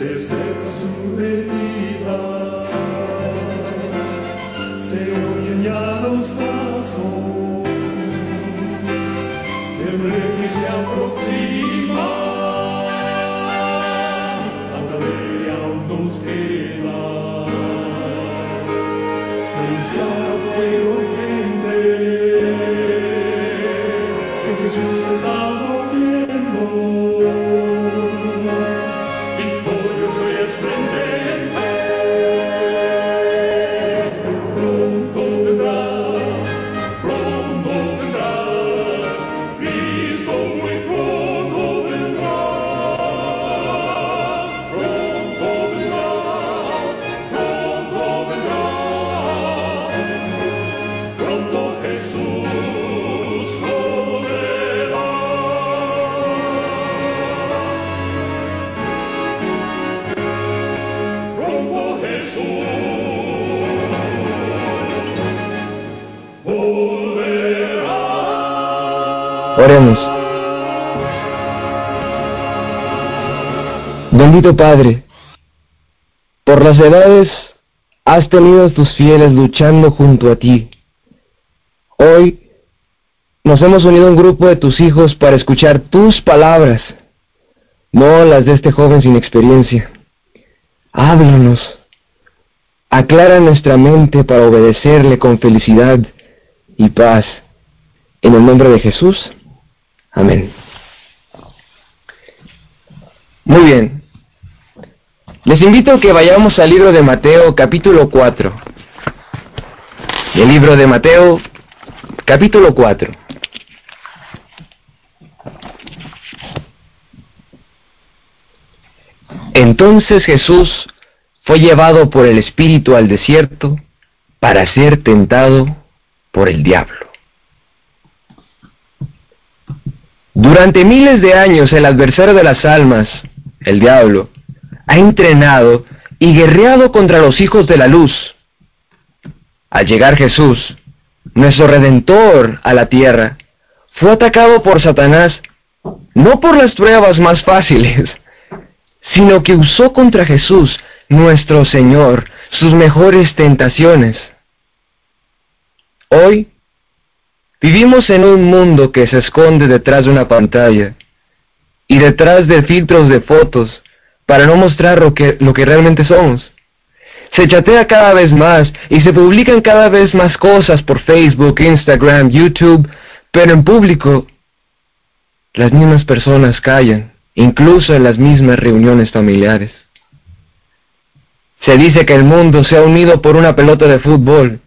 se seca su herida, se oyen ya los pasos del rey que se aproxima. A la ley aún nos queda anunciar al pueblo urgente que Jesús está volviendo. Victorioso y esplendente, pronto vendrá, Cristo muy pronto vendrá, pronto Jesús volverá. Pronto Jesús volverá. Oremos. Bendito Padre, por las edades has tenido a tus fieles luchando junto a ti. Hoy nos hemos unido a un grupo de tus hijos para escuchar tus palabras, no las de este joven sin experiencia. Háblanos, aclara nuestra mente para obedecerle con felicidad y paz. En el nombre de Jesús. Amén. Muy bien. Les invito a que vayamos al libro de Mateo, capítulo 4. El libro de Mateo, capítulo 4. Entonces Jesús fue llevado por el Espíritu al desierto para ser tentado por el diablo. Durante miles de años el adversario de las almas, el diablo, ha entrenado y guerreado contra los hijos de la luz. Al llegar Jesús, nuestro Redentor, a la tierra, fue atacado por Satanás, no por las pruebas más fáciles, sino que usó contra Jesús, nuestro Señor, sus mejores tentaciones. Hoy, vivimos en un mundo que se esconde detrás de una pantalla y detrás de filtros de fotos para no mostrar lo que realmente somos. Se chatea cada vez más y se publican cada vez más cosas por Facebook, Instagram, YouTube, pero en público las mismas personas callan, incluso en las mismas reuniones familiares. Se dice que el mundo se ha unido por una pelota de fútbol,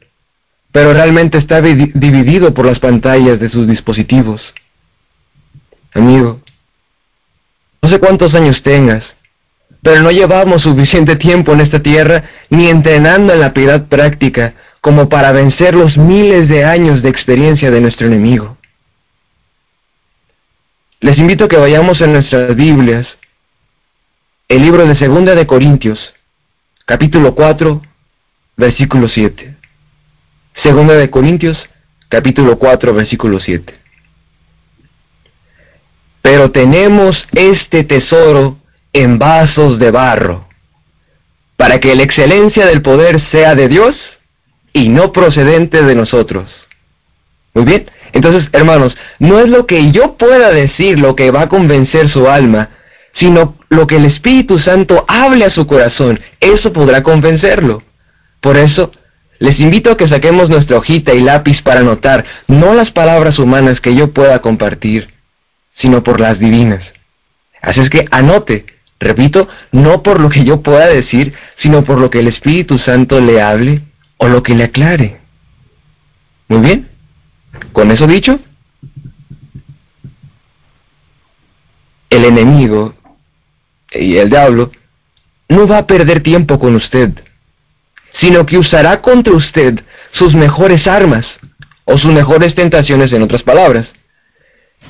pero realmente está dividido por las pantallas de sus dispositivos. Amigo, no sé cuántos años tengas, pero no llevamos suficiente tiempo en esta tierra ni entrenando en la piedad práctica como para vencer los miles de años de experiencia de nuestro enemigo. Les invito a que vayamos en nuestras Biblias, el libro de 2 de Corintios, capítulo 4, versículo 7. 2 de Corintios, capítulo 4, versículo 7. Pero tenemos este tesoro en vasos de barro, para que la excelencia del poder sea de Dios y no procedente de nosotros. Muy bien, entonces, hermanos, no es lo que yo pueda decir lo que va a convencer su alma, sino lo que el Espíritu Santo hable a su corazón, eso podrá convencerlo. Por eso, les invito a que saquemos nuestra hojita y lápiz para anotar, no las palabras humanas que yo pueda compartir, sino por las divinas. Así es que anote, repito, no por lo que yo pueda decir, sino por lo que el Espíritu Santo le hable o lo que le aclare. Muy bien, con eso dicho, el enemigo y el diablo no va a perder tiempo con usted, sino que usará contra usted sus mejores armas, o sus mejores tentaciones en otras palabras,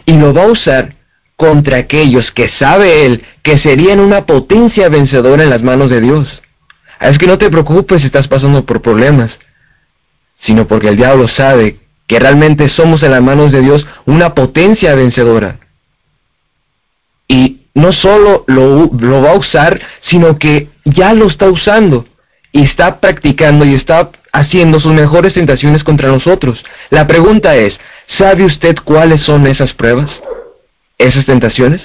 y lo va a usar contra aquellos que sabe él que serían una potencia vencedora en las manos de Dios. Es que no te preocupes si estás pasando por problemas, sino porque el diablo sabe que realmente somos en las manos de Dios una potencia vencedora. Y no solo lo va a usar, sino que ya lo está usando y está practicando y está haciendo sus mejores tentaciones contra nosotros. La pregunta es, ¿sabe usted cuáles son esas pruebas? ¿Esas tentaciones?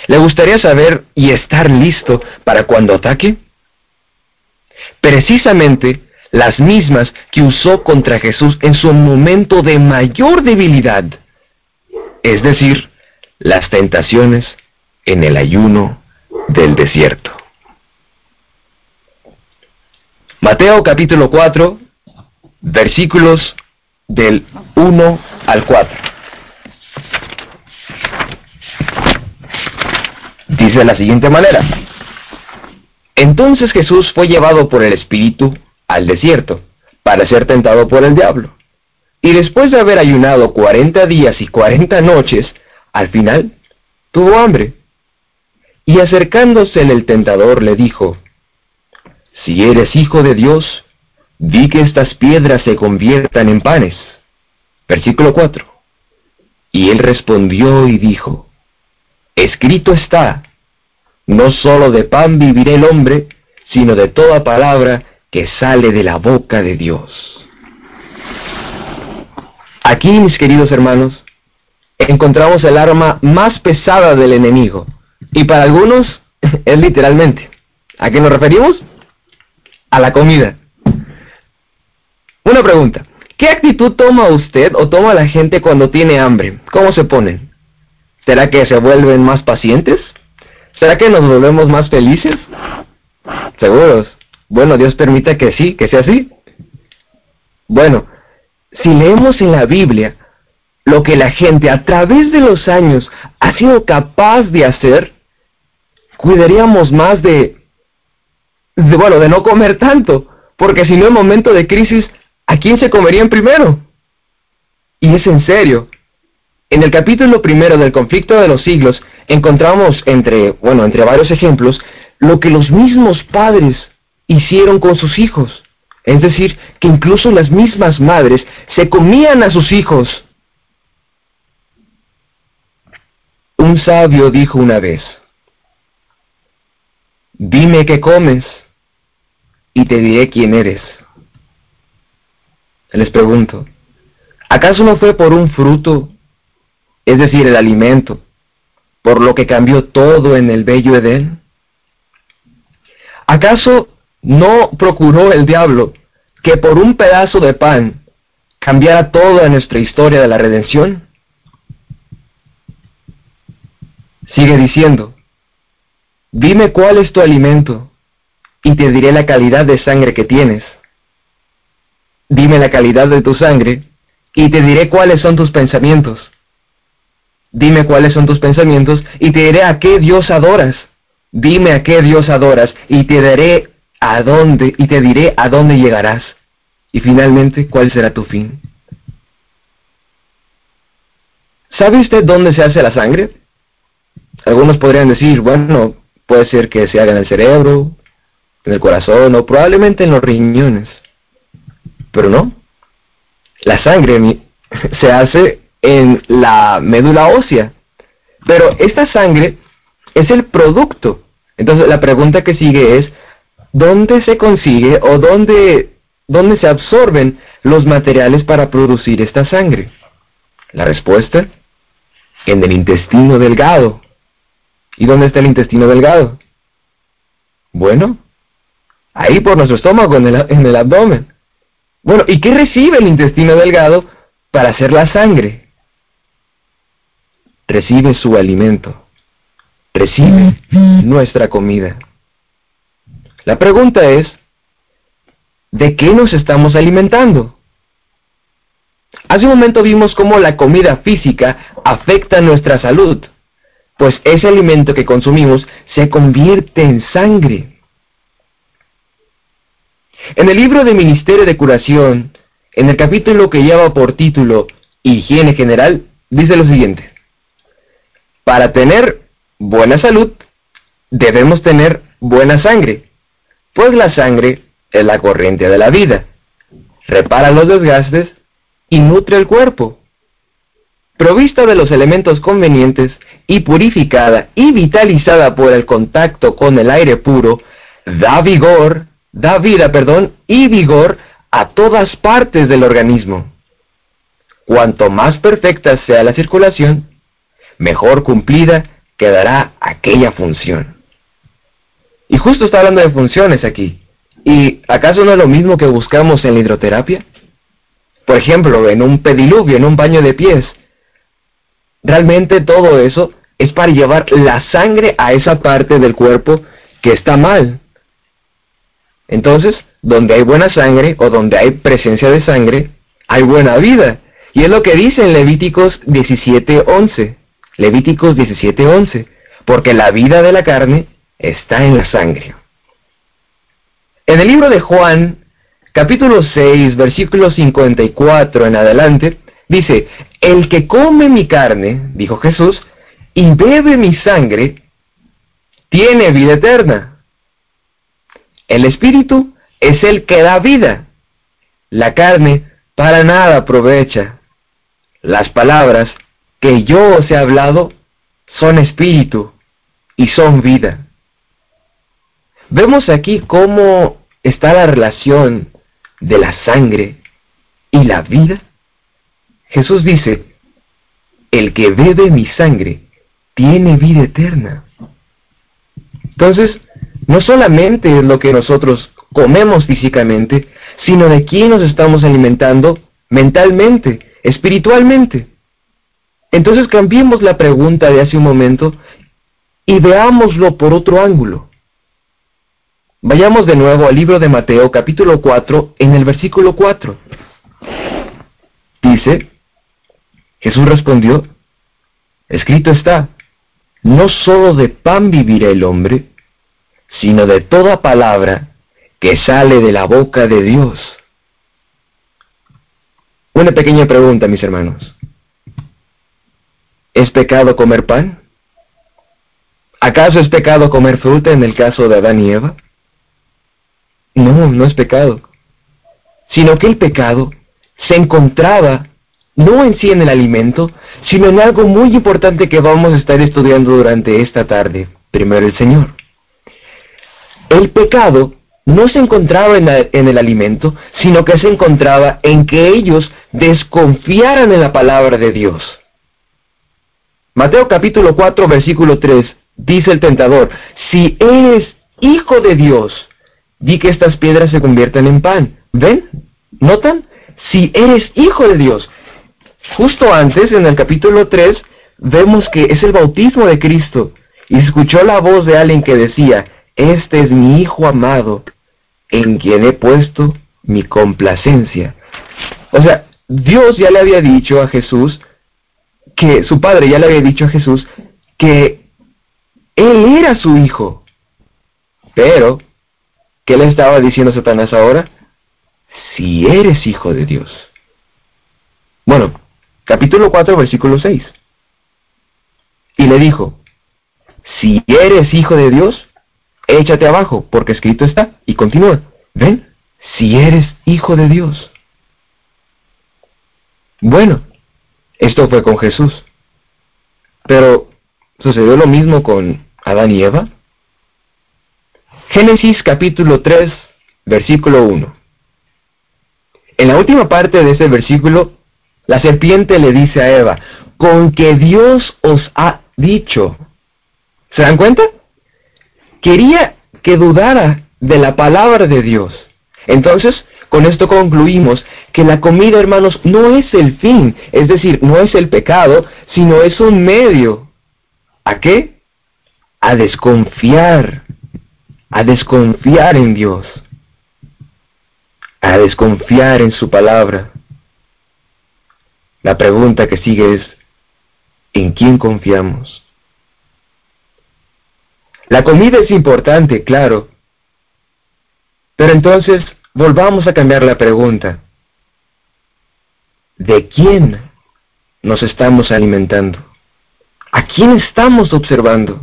¿Le gustaría saber y estar listo para cuando ataque? Precisamente las mismas que usó contra Jesús en su momento de mayor debilidad, es decir, las tentaciones en el ayuno del desierto. Mateo capítulo 4, versículos del 1 al 4. Dice de la siguiente manera: Entonces Jesús fue llevado por el Espíritu al desierto para ser tentado por el diablo. Y después de haber ayunado 40 días y 40 noches, al final tuvo hambre. Y acercándosele el tentador le dijo: Si eres hijo de Dios, di que estas piedras se conviertan en panes. Versículo 4. Y él respondió y dijo: Escrito está, no solo de pan vivirá el hombre, sino de toda palabra que sale de la boca de Dios. Aquí, mis queridos hermanos, encontramos el arma más pesada del enemigo. Y para algunos es literalmente. ¿A qué nos referimos? A la comida. Una pregunta: ¿qué actitud toma usted o toma la gente cuando tiene hambre? ¿Cómo se ponen? ¿Será que se vuelven más pacientes? ¿Será que nos volvemos más felices? ¿Seguros? Bueno, Dios permita que sí, que sea así. Bueno, si leemos en la Biblia lo que la gente a través de los años ha sido capaz de hacer, cuidaríamos más de no comer tanto, porque si no en momento de crisis, ¿a quién se comerían primero? Y es en serio. En el capítulo 1 del Conflicto de los Siglos encontramos entre varios ejemplos lo que los mismos padres hicieron con sus hijos. Es decir, que incluso las mismas madres se comían a sus hijos. Un sabio dijo una vez: Dime qué comes y te diré quién eres. Les pregunto, ¿acaso no fue por un fruto, es decir, el alimento, por lo que cambió todo en el bello Edén? ¿Acaso no procuró el diablo que por un pedazo de pan cambiara toda nuestra historia de la redención? Sigue diciendo: Dime cuál es tu alimento y te diré la calidad de sangre que tienes. Dime la calidad de tu sangre y te diré cuáles son tus pensamientos. Dime cuáles son tus pensamientos y te diré a qué Dios adoras. Dime a qué Dios adoras y te diré a dónde llegarás. Y finalmente, ¿cuál será tu fin? ¿Sabe usted dónde se hace la sangre? Algunos podrían decir, bueno, puede ser que se haga en el cerebro, en el corazón o probablemente en los riñones. Pero no. La sangre se hace en la médula ósea. Pero esta sangre es el producto. Entonces la pregunta que sigue es, ¿dónde se consigue o dónde se absorben los materiales para producir esta sangre? La respuesta: en el intestino delgado. ¿Y dónde está el intestino delgado? Bueno, ahí por nuestro estómago, en el abdomen. Bueno, ¿y qué recibe el intestino delgado para hacer la sangre? Recibe su alimento. Recibe nuestra comida. La pregunta es, ¿de qué nos estamos alimentando? Hace un momento vimos cómo la comida física afecta nuestra salud, pues ese alimento que consumimos se convierte en sangre. En el libro de Ministerio de Curación, en el capítulo que lleva por título Higiene General, dice lo siguiente: para tener buena salud, debemos tener buena sangre, pues la sangre es la corriente de la vida, repara los desgastes y nutre el cuerpo. provista de los elementos convenientes y purificada y vitalizada por el contacto con el aire puro, da vida, y vigor a todas partes del organismo. Cuanto más perfecta sea la circulación, mejor cumplida quedará aquella función. Y justo está hablando de funciones aquí. ¿Y acaso no es lo mismo que buscamos en la hidroterapia? Por ejemplo, en un pediluvio, en un baño de pies. Realmente todo eso es para llevar la sangre a esa parte del cuerpo que está mal. Entonces, donde hay buena sangre o donde hay presencia de sangre, hay buena vida. Y es lo que dice en Levíticos 17:11. Levíticos 17:11. Porque la vida de la carne está en la sangre. En el libro de Juan, capítulo 6, versículo 54 en adelante, dice, el que come mi carne, dijo Jesús, y bebe mi sangre, tiene vida eterna. El espíritu es el que da vida. La carne para nada aprovecha. Las palabras que yo os he hablado son espíritu y son vida. Vemos aquí cómo está la relación de la sangre y la vida. Jesús dice, el que bebe mi sangre tiene vida eterna. Entonces, no solamente es lo que nosotros comemos físicamente, sino de quién nos estamos alimentando mentalmente, espiritualmente. Entonces cambiemos la pregunta de hace un momento y veámoslo por otro ángulo. Vayamos de nuevo al libro de Mateo, capítulo 4, en el versículo 4. Dice, Jesús respondió, escrito está, no solo de pan vivirá el hombre, sino de toda palabra que sale de la boca de Dios. Una pequeña pregunta, mis hermanos. ¿Es pecado comer pan? ¿Acaso es pecado comer fruta en el caso de Adán y Eva? No, no es pecado, sino que el pecado se encontraba no en sí en el alimento, sino en algo muy importante que vamos a estar estudiando durante esta tarde, primero el Señor. El pecado no se encontraba en el alimento, sino que se encontraba en que ellos desconfiaran en la palabra de Dios. Mateo capítulo 4, versículo 3, dice el tentador, si eres hijo de Dios, di que estas piedras se conviertan en pan. ¿Ven? ¿Notan? Si eres hijo de Dios. Justo antes, en el capítulo 3, vemos que es el bautismo de Cristo. Y se escuchó la voz de alguien que decía, este es mi Hijo amado, en quien he puesto mi complacencia. O sea, Dios ya le había dicho a Jesús, que su Padre ya le había dicho a Jesús, que Él era su Hijo. Pero ¿qué le estaba diciendo Satanás ahora? Si eres hijo de Dios. Bueno, capítulo 4, versículo 6. Y le dijo, si eres hijo de Dios, échate abajo, porque escrito está. Y continúa, ven, si eres hijo de Dios. Bueno, esto fue con Jesús. Pero, ¿sucedió lo mismo con Adán y Eva? Génesis capítulo 3, versículo 1. En la última parte de ese versículo, la serpiente le dice a Eva, con que Dios os ha dicho. ¿Se dan cuenta? Quería que dudara de la palabra de Dios. Entonces, con esto concluimos que la comida, hermanos, no es el fin, es decir, no es el pecado, sino es un medio. ¿A qué? A desconfiar en Dios, a desconfiar en su palabra. La pregunta que sigue es, ¿en quién confiamos? La comida es importante, claro, pero entonces volvamos a cambiar la pregunta. ¿De quién nos estamos alimentando? ¿A quién estamos observando?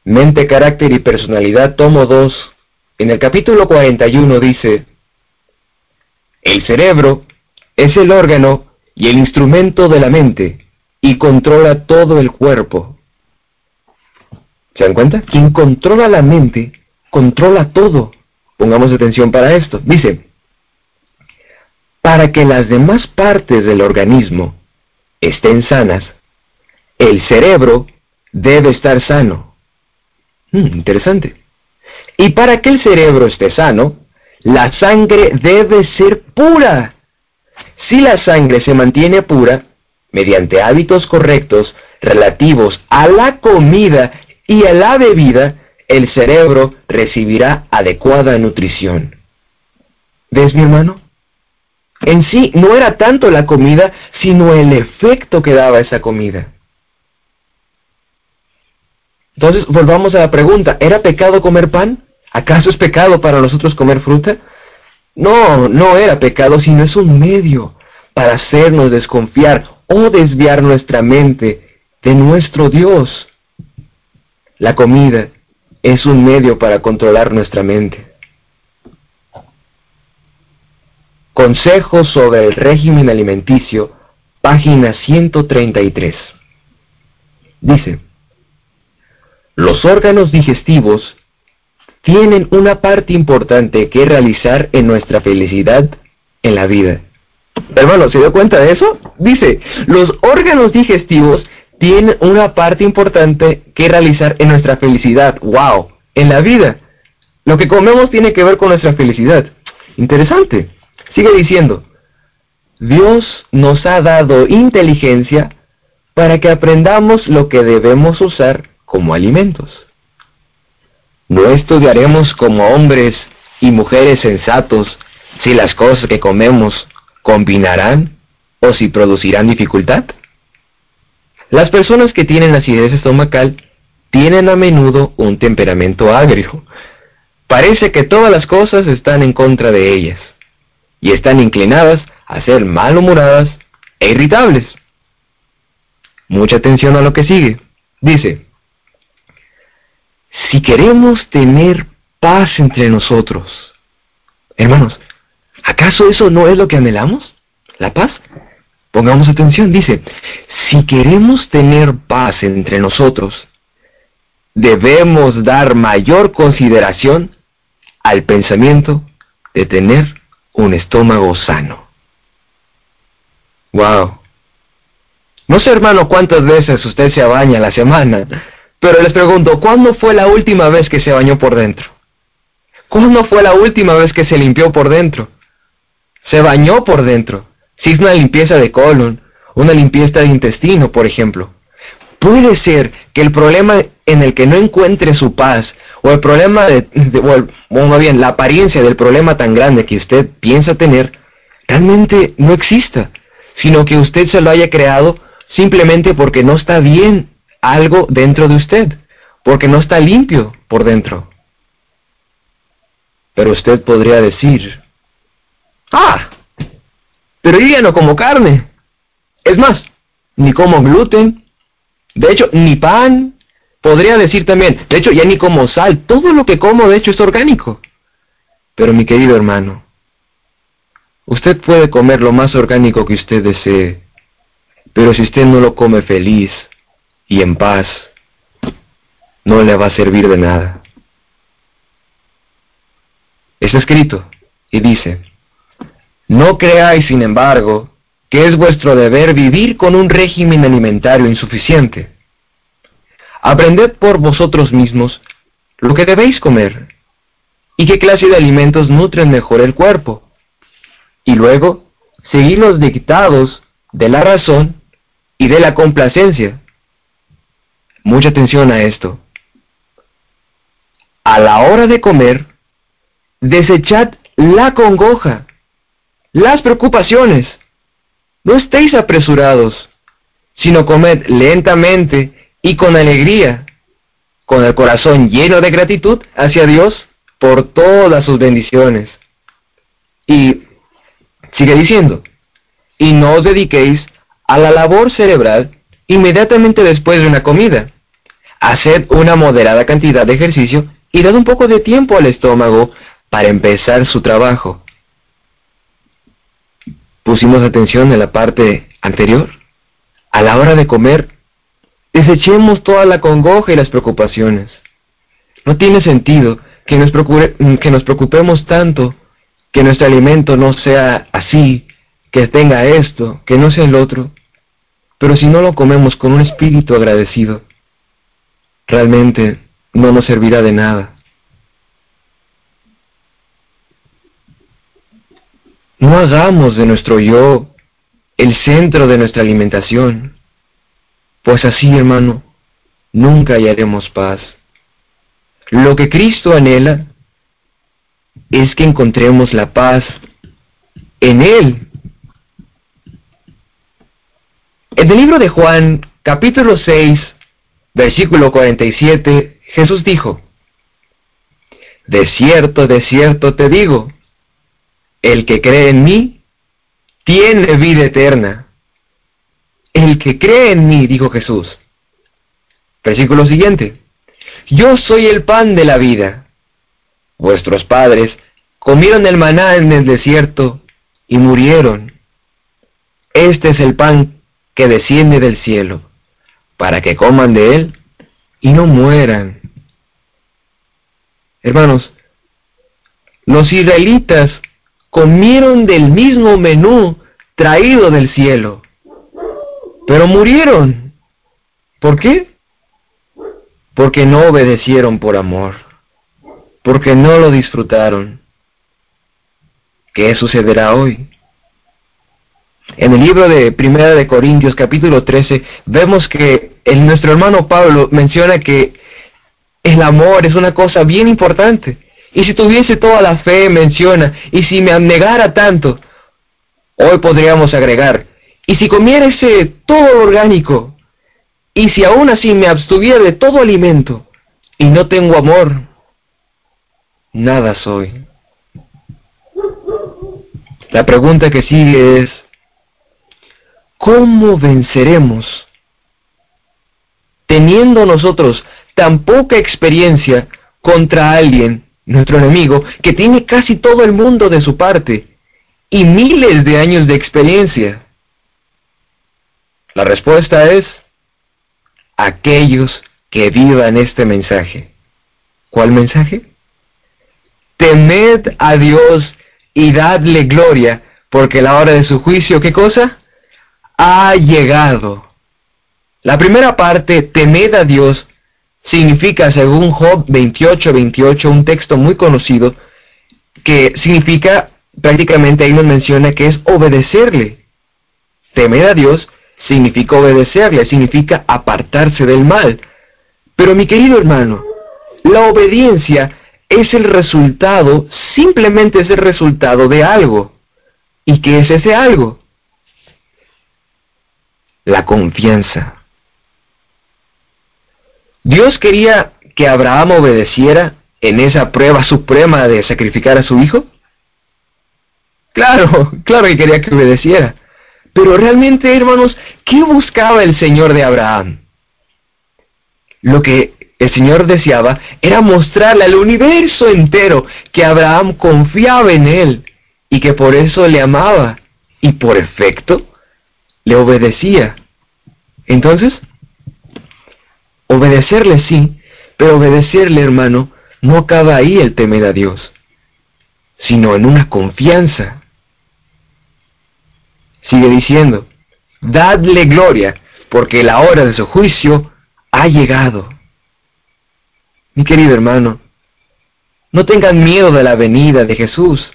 Mente, carácter y personalidad, tomo 2. En el capítulo 41 dice, el cerebro es el órgano y el instrumento de la mente, y controla todo el cuerpo. ¿Se dan cuenta? Quien controla la mente, controla todo. Pongamos atención para esto. Dice, para que las demás partes del organismo estén sanas, el cerebro debe estar sano. Interesante. Y para que el cerebro esté sano, la sangre debe ser pura. Si la sangre se mantiene pura, mediante hábitos correctos relativos a la comida y a la bebida, el cerebro recibirá adecuada nutrición. ¿Ves, mi hermano? En sí no era tanto la comida, sino el efecto que daba esa comida. Entonces, volvamos a la pregunta, ¿era pecado comer pan? ¿Acaso es pecado para nosotros comer fruta? No, no era pecado, sino es un medio para hacernos desconfiar o desviar nuestra mente de nuestro Dios. La comida es un medio para controlar nuestra mente. Consejos sobre el régimen alimenticio, página 133. Dice, los órganos digestivos tienen una parte importante que realizar en nuestra felicidad en la vida. Hermano, ¿se dio cuenta de eso? Dice, los órganos digestivos tienen una parte importante que realizar en nuestra felicidad. ¡Wow! En la vida. Lo que comemos tiene que ver con nuestra felicidad. Interesante. Sigue diciendo, Dios nos ha dado inteligencia para que aprendamos lo que debemos usar como alimentos. No estudiaremos como hombres y mujeres sensatos si las cosas que comemos combinarán o si producirán dificultad. Las personas que tienen acidez estomacal tienen a menudo un temperamento agrio. Parece que todas las cosas están en contra de ellas y están inclinadas a ser malhumoradas e irritables. Mucha atención a lo que sigue. Dice, si queremos tener paz entre nosotros, hermanos, ¿acaso eso no es lo que anhelamos? ¿La paz? Pongamos atención, dice, si queremos tener paz entre nosotros, debemos dar mayor consideración al pensamiento de tener un estómago sano. ¡Wow! No sé, hermano, cuántas veces usted se baña a la semana, pero les pregunto, ¿cuándo fue la última vez que se bañó por dentro? ¿Cuándo fue la última vez que se limpió por dentro? Se bañó por dentro. Si es una limpieza de colon, una limpieza de intestino, por ejemplo. Puede ser que el problema en el que no encuentre su paz, o el problema o más bien, la apariencia del problema tan grande que usted piensa tener, realmente no exista, sino que usted se lo haya creado simplemente porque no está bien algo dentro de usted, porque no está limpio por dentro. Pero usted podría decir, pero yo ya no como carne. Es más, ni como gluten. De hecho, ni pan. Podría decir también, de hecho, ya ni como sal. Todo lo que como, de hecho, es orgánico. Pero mi querido hermano, usted puede comer lo más orgánico que usted desee. Pero si usted no lo come feliz y en paz, no le va a servir de nada. Está escrito y dice, no creáis, sin embargo, que es vuestro deber vivir con un régimen alimentario insuficiente. Aprended por vosotros mismos lo que debéis comer y qué clase de alimentos nutren mejor el cuerpo. Y luego, seguid los dictados de la razón y de la complacencia. Mucha atención a esto. A la hora de comer, desechad la congoja, las preocupaciones. No estéis apresurados, sino comed lentamente y con alegría, con el corazón lleno de gratitud hacia Dios por todas sus bendiciones. Y sigue diciendo, y no os dediquéis a la labor cerebral inmediatamente después de una comida. Haced una moderada cantidad de ejercicio y dad un poco de tiempo al estómago para empezar su trabajo. ¿Pusimos atención en la parte anterior? A la hora de comer, desechemos toda la congoja y las preocupaciones. No tiene sentido que nos preocupemos tanto que nuestro alimento no sea así, que tenga esto, que no sea el otro. Pero si no lo comemos con un espíritu agradecido, realmente no nos servirá de nada. No hagamos de nuestro yo el centro de nuestra alimentación, pues así, hermano, nunca hallaremos paz. Lo que Cristo anhela es que encontremos la paz en Él. En el libro de Juan, capítulo 6, versículo 47, Jesús dijo: de cierto te digo, el que cree en mí, tiene vida eterna. El que cree en mí, dijo Jesús. Versículo siguiente: yo soy el pan de la vida. Vuestros padres comieron el maná en el desierto y murieron. Este es el pan que desciende del cielo, para que coman de él y no mueran. Hermanos, los israelitas comieron del mismo menú traído del cielo, pero murieron. ¿Por qué? Porque no obedecieron por amor, porque no lo disfrutaron. ¿Qué sucederá hoy? En el libro de Primera de Corintios, capítulo 13, vemos que nuestro hermano Pablo menciona que el amor es una cosa bien importante. Y si tuviese toda la fe, menciona, y si me abnegara tanto, hoy podríamos agregar, y si comiese todo lo orgánico, y si aún así me abstuviera de todo alimento, y no tengo amor, nada soy. La pregunta que sigue es, ¿cómo venceremos teniendo nosotros tan poca experiencia contra alguien, nuestro enemigo, que tiene casi todo el mundo de su parte y miles de años de experiencia? La respuesta es aquellos que vivan este mensaje. ¿Cuál mensaje? Temed a Dios y dadle gloria, porque la hora de su juicio, ¿qué cosa? Ha llegado. La primera parte, temed a Dios, significa, según Job 28:28, un texto muy conocido, que significa, prácticamente ahí nos menciona que es obedecerle. Temer a Dios significa obedecerle, significa apartarse del mal. Pero mi querido hermano, la obediencia es el resultado, simplemente es el resultado de algo. ¿Y qué es ese algo? La confianza. ¿Dios quería que Abraham obedeciera en esa prueba suprema de sacrificar a su hijo? Claro que quería que obedeciera. Pero realmente, hermanos, ¿qué buscaba el Señor de Abraham? Lo que el Señor deseaba era mostrarle al universo entero que Abraham confiaba en Él y que por eso le amaba y por efecto le obedecía. Entonces, obedecerle sí, pero obedecerle, hermano, no acaba ahí el temer a Dios, sino en una confianza. Sigue diciendo, dadle gloria, porque la hora de su juicio ha llegado. Mi querido hermano, no tengan miedo de la venida de Jesús.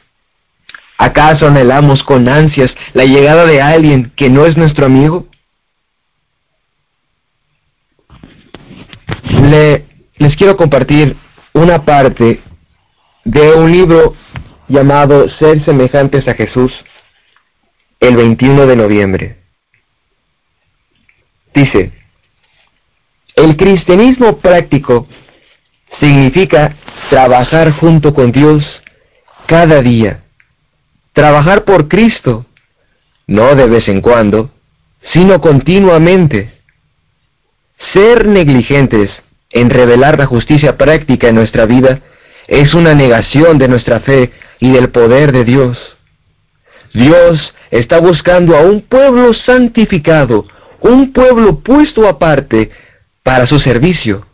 ¿Acaso anhelamos con ansias la llegada de alguien que no es nuestro amigo? Les quiero compartir una parte de un libro llamado Ser semejantes a Jesús, el 21 de noviembre. Dice, el cristianismo práctico significa trabajar junto con Dios cada día. Trabajar por Cristo, no de vez en cuando, sino continuamente. Ser negligentes en revelar la justicia práctica en nuestra vida es una negación de nuestra fe y del poder de Dios. Dios está buscando a un pueblo santificado, un pueblo puesto aparte para su servicio.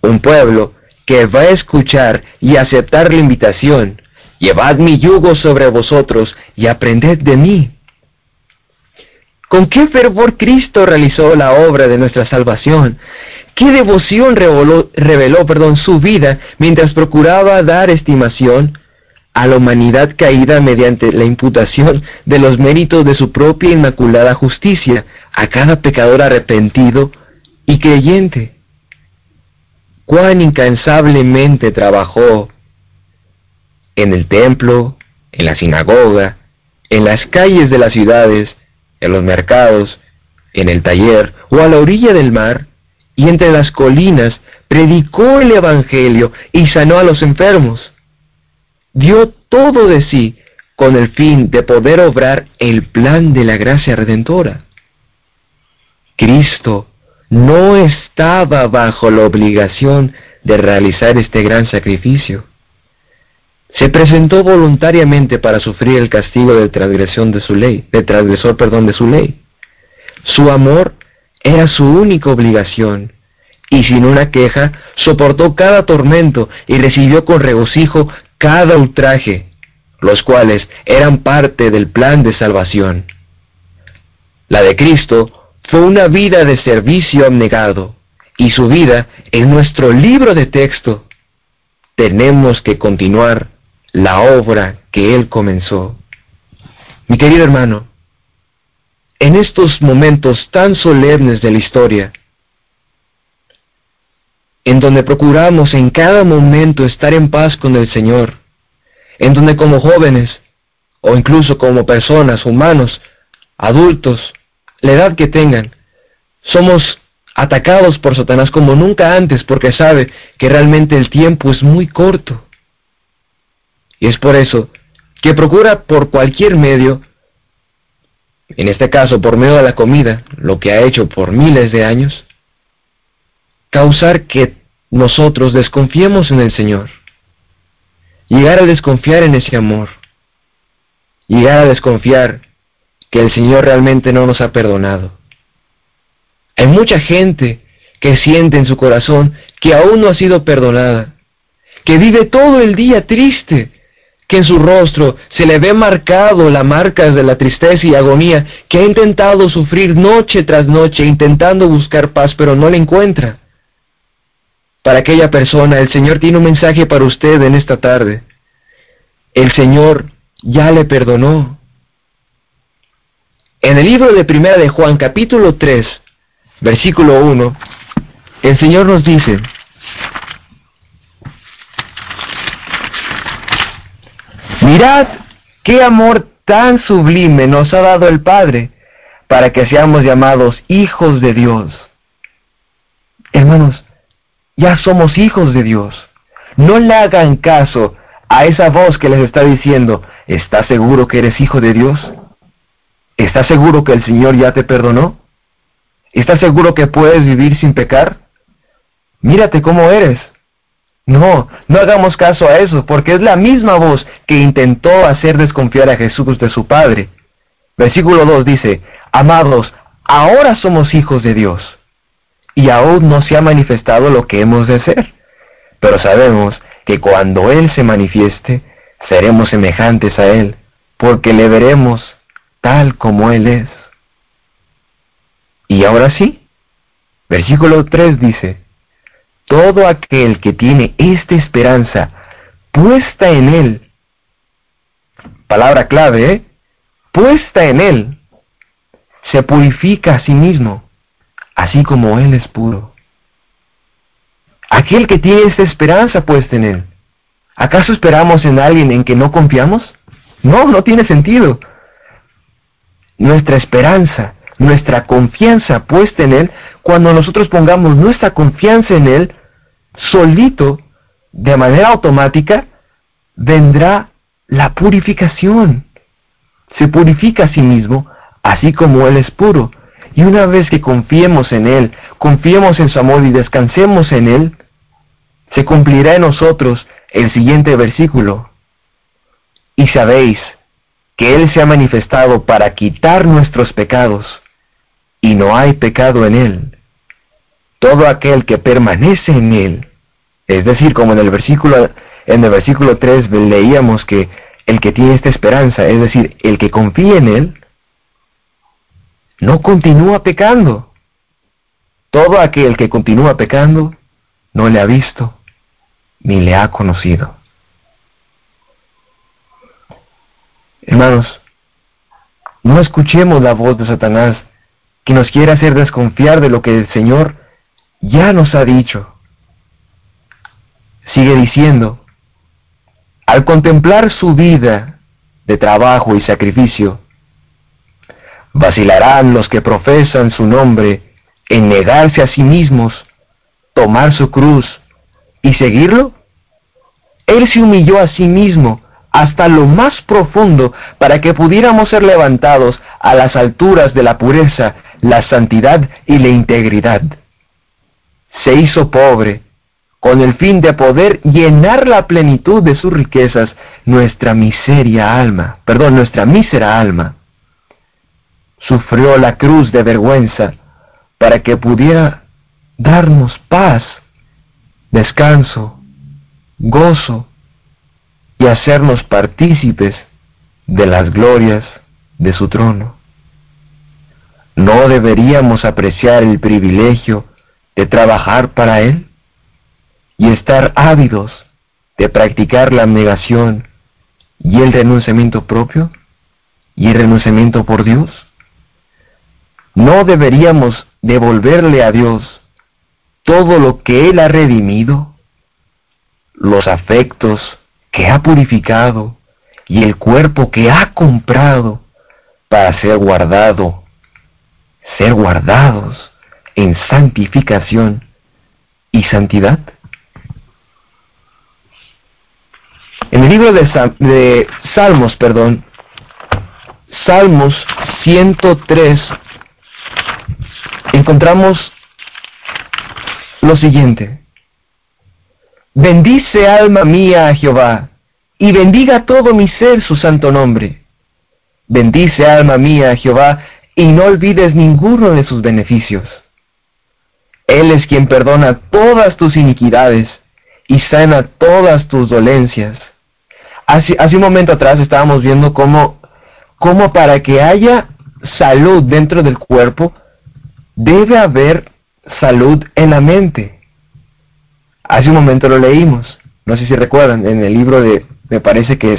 Un pueblo que va a escuchar y aceptar la invitación. Llevad mi yugo sobre vosotros y aprended de mí. ¿Con qué fervor Cristo realizó la obra de nuestra salvación? ¿Qué devoción reveló su vida mientras procuraba dar estimación a la humanidad caída mediante la imputación de los méritos de su propia inmaculada justicia a cada pecador arrepentido y creyente? Cuán incansablemente trabajó en el templo, en la sinagoga, en las calles de las ciudades, en los mercados, en el taller o a la orilla del mar, y entre las colinas predicó el Evangelio y sanó a los enfermos. Dio todo de sí con el fin de poder obrar el plan de la gracia redentora. Cristo no estaba bajo la obligación de realizar este gran sacrificio. Se presentó voluntariamente para sufrir el castigo de transgresión de su ley, de transgresor, de su ley. Su amor era su única obligación, y sin una queja soportó cada tormento y recibió con regocijo cada ultraje, los cuales eran parte del plan de salvación. La de Cristo fue una vida de servicio abnegado, y su vida es nuestro libro de texto. Tenemos que continuar la obra que Él comenzó. Mi querido hermano, en estos momentos tan solemnes de la historia, en donde procuramos en cada momento estar en paz con el Señor, en donde como jóvenes, o incluso como personas, humanos, adultos, la edad que tengan, somos atacados por Satanás como nunca antes, porque sabe que realmente el tiempo es muy corto. Y es por eso que procura por cualquier medio, en este caso por medio de la comida, lo que ha hecho por miles de años, causar que nosotros desconfiemos en el Señor, llegar a desconfiar en ese amor, llegar a desconfiar que el Señor realmente no nos ha perdonado. Hay mucha gente que siente en su corazón que aún no ha sido perdonada, que vive todo el día triste, que en su rostro se le ve marcado las marcas de la tristeza y agonía, que ha intentado sufrir noche tras noche, intentando buscar paz, pero no la encuentra. Para aquella persona, el Señor tiene un mensaje para usted en esta tarde. El Señor ya le perdonó. En el libro de Primera de Juan, capítulo 3, versículo 1, el Señor nos dice: mirad qué amor tan sublime nos ha dado el Padre, para que seamos llamados hijos de Dios. Hermanos, ya somos hijos de Dios. No le hagan caso a esa voz que les está diciendo: ¿estás seguro que eres hijo de Dios? ¿Estás seguro que el Señor ya te perdonó? ¿Estás seguro que puedes vivir sin pecar? Mírate cómo eres. No, no hagamos caso a eso, porque es la misma voz que intentó hacer desconfiar a Jesús de su Padre. Versículo 2 dice: amados, ahora somos hijos de Dios, y aún no se ha manifestado lo que hemos de ser. Pero sabemos que cuando Él se manifieste, seremos semejantes a Él, porque le veremos tal como Él es. Y ahora sí, versículo 3 dice: todo aquel que tiene esta esperanza puesta en Él, palabra clave, puesta en Él, se purifica a sí mismo, así como Él es puro. Aquel que tiene esta esperanza puesta en Él, ¿acaso esperamos en alguien en que no confiamos? No, no tiene sentido. Nuestra esperanza, nuestra confianza puesta en Él, cuando nosotros pongamos nuestra confianza en Él, solito, de manera automática, vendrá la purificación. Se purifica a sí mismo, así como Él es puro. Y una vez que confiemos en Él, confiemos en su amor y descansemos en Él, se cumplirá en nosotros el siguiente versículo: y sabéis que Él se ha manifestado para quitar nuestros pecados, y no hay pecado en Él. Todo aquel que permanece en Él, es decir, como en el versículo 3 leíamos que el que tiene esta esperanza, es decir, el que confía en Él, no continúa pecando. Todo aquel que continúa pecando no le ha visto ni le ha conocido. Hermanos, no escuchemos la voz de Satanás que nos quiere hacer desconfiar de lo que el Señor ya nos ha dicho. Sigue diciendo, al contemplar su vida de trabajo y sacrificio, vacilarán los que profesan su nombre en negarse a sí mismos, tomar su cruz y seguirlo. Él se humilló a sí mismo hasta lo más profundo para que pudiéramos ser levantados a las alturas de la pureza, la santidad y la integridad. Se hizo pobre con el fin de poder llenar la plenitud de sus riquezas nuestra mísera alma. Sufrió la cruz de vergüenza para que pudiera darnos paz, descanso, gozo y hacernos partícipes de las glorias de su trono. ¿No deberíamos apreciar el privilegio de trabajar para Él y estar ávidos de practicar la abnegación y el renunciamiento propio y el renunciamiento por Dios? ¿No deberíamos devolverle a Dios todo lo que Él ha redimido, los afectos que ha purificado y el cuerpo que ha comprado para ser guardados en santificación y santidad? En el libro de Salmos, Salmos 103, encontramos lo siguiente: bendice alma mía a Jehová, y bendiga todo mi ser su santo nombre. Bendice alma mía a Jehová, y no olvides ninguno de sus beneficios. Él es quien perdona todas tus iniquidades y sana todas tus dolencias. Hace un momento atrás estábamos viendo cómo para que haya salud dentro del cuerpo, debe haber salud en la mente. Hace un momento lo leímos, no sé si recuerdan, en el libro me parece que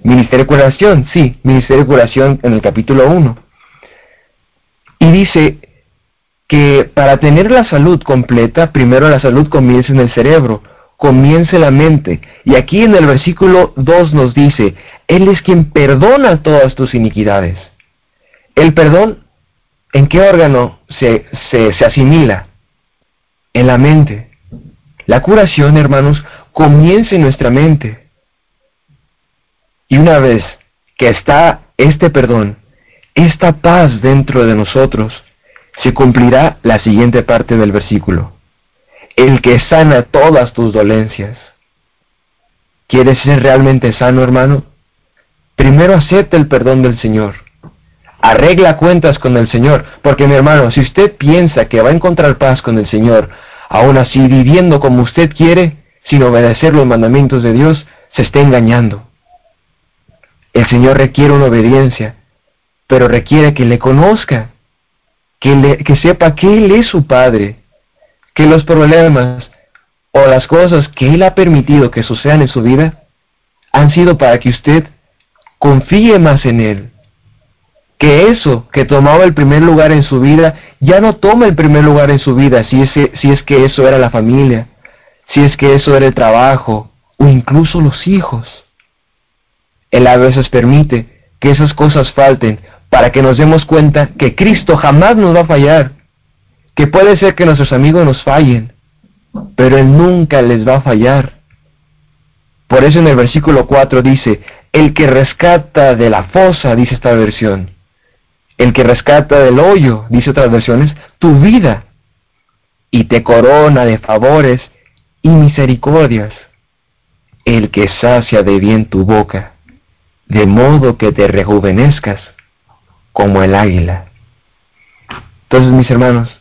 Ministerio de Curación, sí, Ministerio de Curación en el capítulo 1. Y dice que para tener la salud completa, primero la salud comienza en el cerebro, comienza en la mente. Y aquí en el versículo 2 nos dice, Él es quien perdona todas tus iniquidades. El perdón, ¿en qué órgano se asimila? En la mente. La curación, hermanos, comienza en nuestra mente. Y una vez que está este perdón, esta paz dentro de nosotros, se cumplirá la siguiente parte del versículo: el que sana todas tus dolencias. ¿Quieres ser realmente sano, hermano? Primero acepta el perdón del Señor. Arregla cuentas con el Señor, porque mi hermano, si usted piensa que va a encontrar paz con el Señor, aún así viviendo como usted quiere, sin obedecer los mandamientos de Dios, se está engañando. El Señor requiere una obediencia, pero requiere que le conozca, que sepa que Él es su Padre, que los problemas o las cosas que Él ha permitido que sucedan en su vida han sido para que usted confíe más en Él. Que eso que tomaba el primer lugar en su vida, ya no toma el primer lugar en su vida, si es que eso era la familia, si es que eso era el trabajo, o incluso los hijos. Él a veces permite que esas cosas falten para que nos demos cuenta que Cristo jamás nos va a fallar, que puede ser que nuestros amigos nos fallen, pero Él nunca les va a fallar. Por eso en el versículo 4 dice, el que rescata de la fosa, dice esta versión, el que rescata del hoyo, dice otras versiones, tu vida, y te corona de favores y misericordias, el que sacia de bien tu boca de modo que te rejuvenezcas como el águila. Entonces, mis hermanos,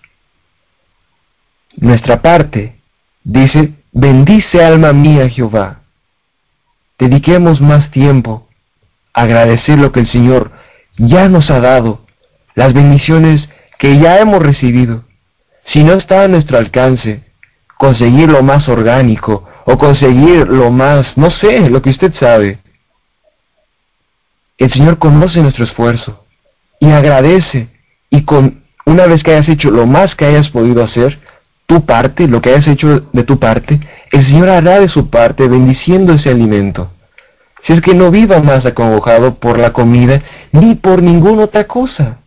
nuestra parte dice, bendice alma mía Jehová. Dediquemos más tiempo a agradecer lo que el Señor ya nos ha dado, las bendiciones que ya hemos recibido. Si no está a nuestro alcance, conseguir lo más orgánico, o conseguir lo más, no sé, lo que usted sabe. El Señor conoce nuestro esfuerzo, y agradece, y una vez que hayas hecho lo más que hayas podido hacer, tu parte, lo que hayas hecho de tu parte, el Señor hará de su parte bendiciendo ese alimento. Si es que no viva más acongojado por la comida, ni por ninguna otra cosa.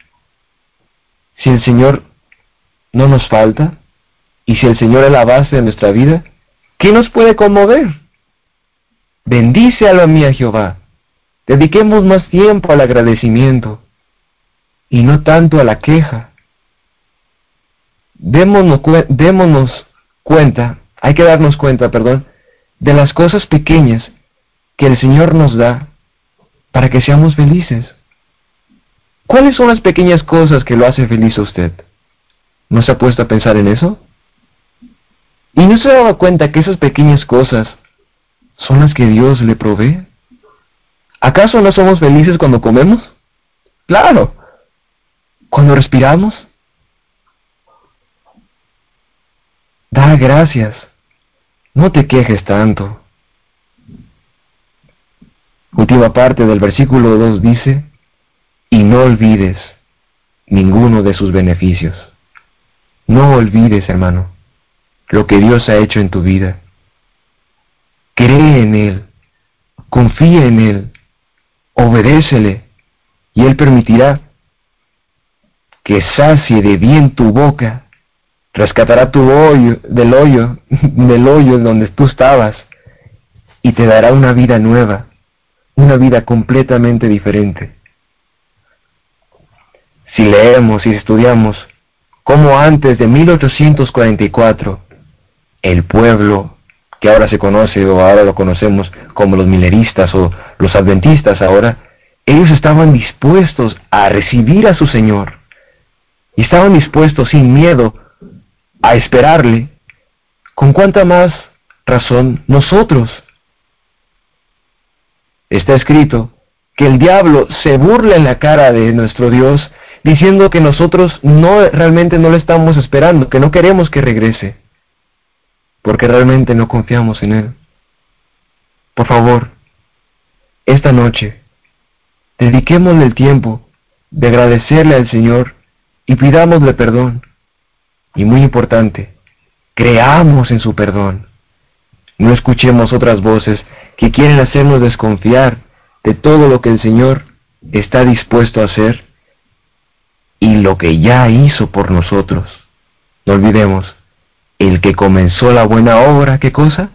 Si el Señor no nos falta, y si el Señor es la base de nuestra vida, ¿qué nos puede conmover? Bendice alma mía Jehová. Dediquemos más tiempo al agradecimiento, y no tanto a la queja. Démonos cuenta, hay que darnos cuenta, de las cosas pequeñas que el Señor nos da para que seamos felices. ¿Cuáles son las pequeñas cosas que lo hacen feliz a usted? ¿No se ha puesto a pensar en eso? ¿Y no se ha dado cuenta que esas pequeñas cosas son las que Dios le provee? ¿Acaso no somos felices cuando comemos? ¡Claro! ¿Cuando respiramos? Da gracias. No te quejes tanto. Última parte del versículo 2 dice, y no olvides ninguno de sus beneficios. No olvides, hermano, lo que Dios ha hecho en tu vida. Cree en Él, confía en Él, obedécele, y Él permitirá que sacie de bien tu boca, rescatará tu hoyo, del hoyo en donde tú estabas, y te dará una vida nueva, una vida completamente diferente. Si leemos y estudiamos cómo antes de 1844, el pueblo, que ahora se conoce o ahora lo conocemos como los mileristas o los adventistas ahora, ellos estaban dispuestos a recibir a su Señor, y estaban dispuestos sin miedo a esperarle. ¿Con cuánta más razón nosotros? Está escrito que el diablo se burla en la cara de nuestro Dios, diciendo que nosotros realmente no le estamos esperando, que no queremos que regrese, porque realmente no confiamos en Él. Por favor, esta noche, dediquémosle el tiempo de agradecerle al Señor y pidámosle perdón. Y muy importante, creamos en su perdón. No escuchemos otras voces que quieren hacernos desconfiar de todo lo que el Señor está dispuesto a hacer y lo que ya hizo por nosotros. No olvidemos, el que comenzó la buena obra, ¿qué cosa?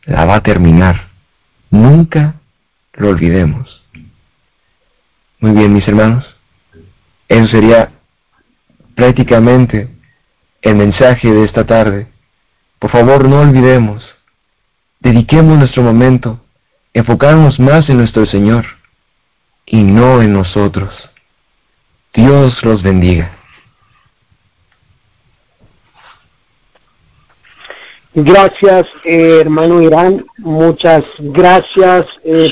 La va a terminar. Nunca lo olvidemos. Muy bien, mis hermanos. Eso sería prácticamente el mensaje de esta tarde. Por favor, no olvidemos. Dediquemos nuestro momento, enfocarnos más en nuestro Señor y no en nosotros. Dios los bendiga. Gracias, hermano Irán. Muchas gracias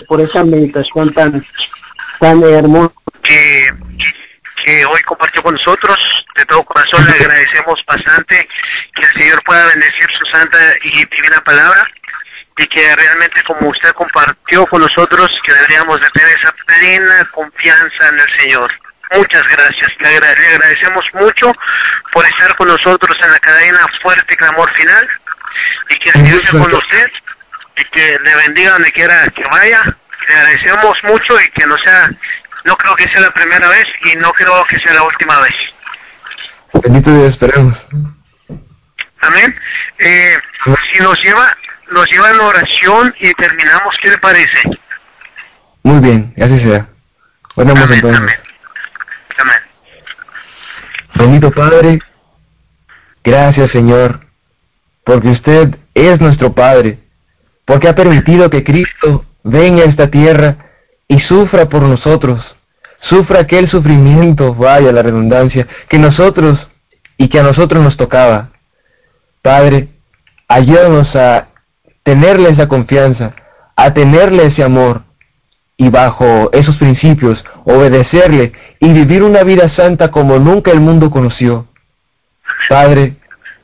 por esa meditación tan hermosa que hoy compartió con nosotros. De todo corazón le agradecemos bastante que el Señor pueda bendecir su santa y divina palabra, y que realmente, como usted compartió con nosotros, que deberíamos de tener esa plena confianza en el Señor. Muchas gracias, le agradecemos mucho por estar con nosotros en la cadena Fuerte Clamor Final, y que el Señor sea con usted y que le bendiga donde quiera que vaya. Le agradecemos mucho, y que no creo que sea la primera vez y no creo que sea la última vez. Bendito Dios, esperemos. Amén. Si nos lleva en oración y terminamos, ¿qué le parece? Muy bien, así sea. Oremos entonces. Amén. Amén. Bendito Padre, gracias Señor, porque usted es nuestro Padre, porque ha permitido que Cristo venga a esta tierra y sufra por nosotros, sufra aquel sufrimiento, vaya la redundancia, que nosotros y que a nosotros nos tocaba. Padre, ayúdanos a tenerle esa confianza, a tenerle ese amor, y bajo esos principios obedecerle y vivir una vida santa como nunca el mundo conoció. Padre,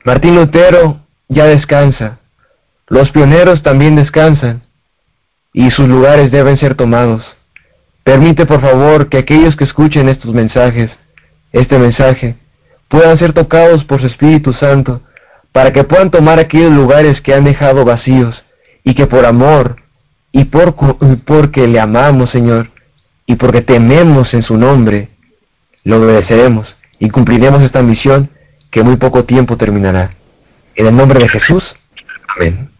Martín Lutero ya descansa, los pioneros también descansan, y sus lugares deben ser tomados. Permite por favor que aquellos que escuchen estos mensajes, este mensaje, puedan ser tocados por su Espíritu Santo, para que puedan tomar aquellos lugares que han dejado vacíos, y que por amor, y porque le amamos, Señor, y porque tememos en su nombre, lo obedeceremos, y cumpliremos esta misión que muy poco tiempo terminará. En el nombre de Jesús, amén.